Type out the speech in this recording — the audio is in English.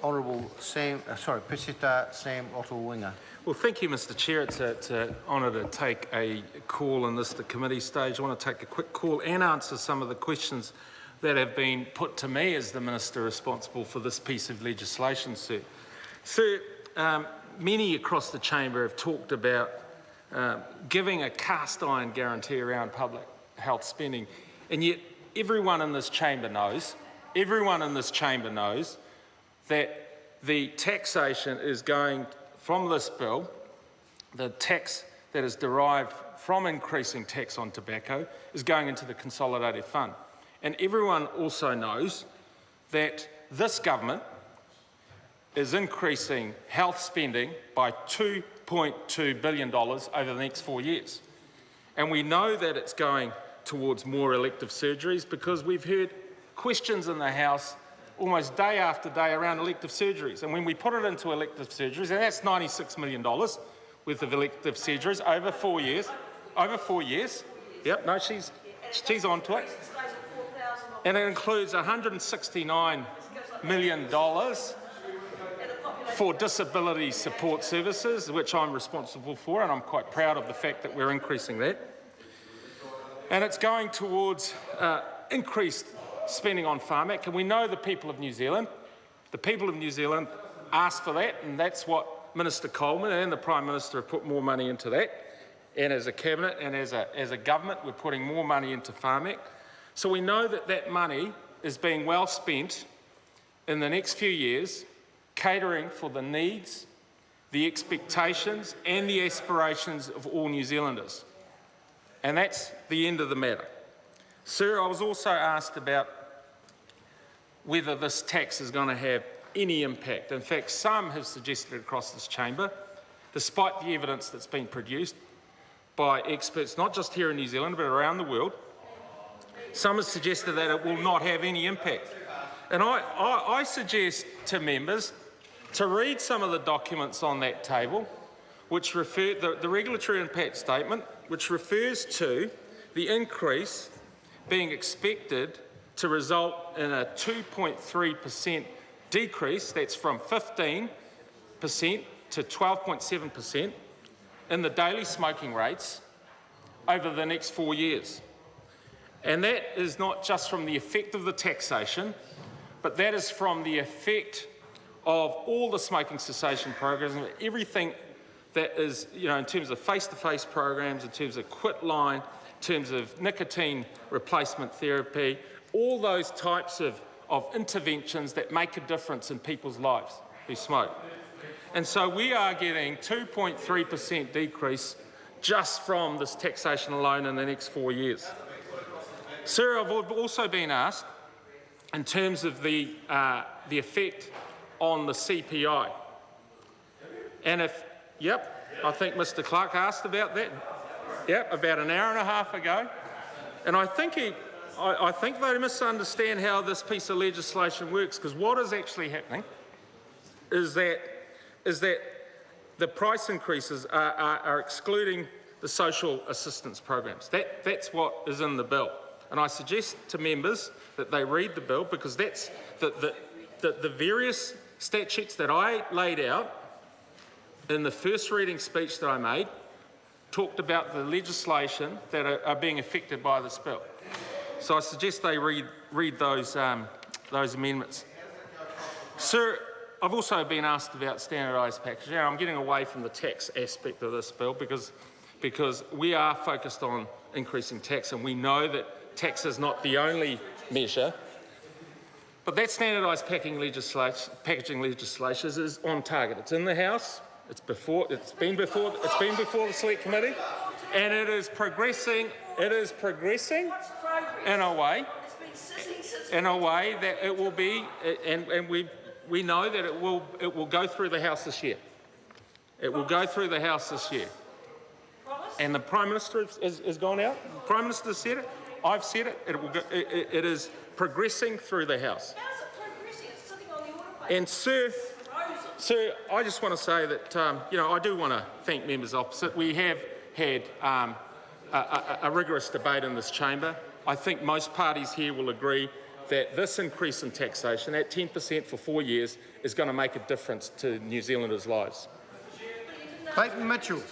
Honourable Sam, Peseta Sam Lotu-Iiga. Well, thank you, Mr Chair. It's an honour to take a call in this committee stage. I want to take a quick call and answer some of the questions that have been put to me as the Minister responsible for this piece of legislation, sir. Sir, many across the chamber have talked about giving a cast-iron guarantee around public health spending, and yet everyone in this chamber knows that the taxation is going from this bill, the tax that is derived from increasing tax on tobacco is going into the consolidated fund. And everyone also knows that this government is increasing health spending by $2.2 billion over the next 4 years. And we know that it's going towards more elective surgeries because we've heard questions in the House almost day after day around elective surgeries. And when we put it into elective surgeries, and that's $96 million worth of elective surgeries over 4 years. Yep, no, she's onto it. And it includes $169 million for disability support services, which I'm responsible for, and I'm quite proud of the fact that we're increasing that. And it's going towards increased spending on Pharmac, and we know the people of New Zealand asked for that, and that's what Minister Coleman and the Prime Minister have put more money into that, and as a Cabinet and as a government we're putting more money into Pharmac. So we know that that money is being well spent in the next few years, catering for the needs, the expectations and the aspirations of all New Zealanders. And that's the end of the matter. Sir, I was also asked about whether this tax is going to have any impact. In fact, some have suggested across this chamber, despite the evidence that's been produced by experts, not just here in New Zealand, but around the world, some have suggested that it will not have any impact. And I suggest to members to read some of the documents on that table, which refer the regulatory impact statement, which refers to the increase being expected to result in a 2.3% decrease, that's from 15% to 12.7% in the daily smoking rates over the next 4 years. And that is not just from the effect of the taxation, but that is from the effect of all the smoking cessation programs, everything that is, in terms of face-to-face programs, in terms of quit line, in terms of nicotine replacement therapy, all those types of interventions that make a difference in people's lives who smoke. And so we are getting 2.3% decrease just from this taxation alone in the next 4 years. Sir, I've also been asked in terms of the effect on the CPI. And I think Mr Clark asked about that. Yep, about an hour and a half ago. And I think they misunderstand how this piece of legislation works, because what is actually happening is that the price increases are excluding the social assistance programs. That's what is in the bill. And I suggest to members that they read the bill, because that's the various statutes that I laid out in the first reading speech that I made talked about the legislation that are being affected by this bill. So I suggest they read those amendments. Sir, I've also been asked about standardised packaging. I'm getting away from the tax aspect of this bill because we are focused on increasing tax, and we know that tax is not the only measure. But that standardised packaging legislation is on target. It's in the House. It's been before the Select Committee, and it is progressing. It is progressing in a way that it will be, and we know that it will go through the House this year. It will go through the House this year. And the Prime Minister has gone out. The Prime Minister said it. I've said it. It is progressing through the House. How's it progressing? It's sitting on the order paper. And Sir, I just want to say that I do want to thank members opposite. We have had a rigorous debate in this chamber. I think most parties here will agree that this increase in taxation, at 10% for 4 years, is going to make a difference to New Zealanders' lives. Clayton Mitchell.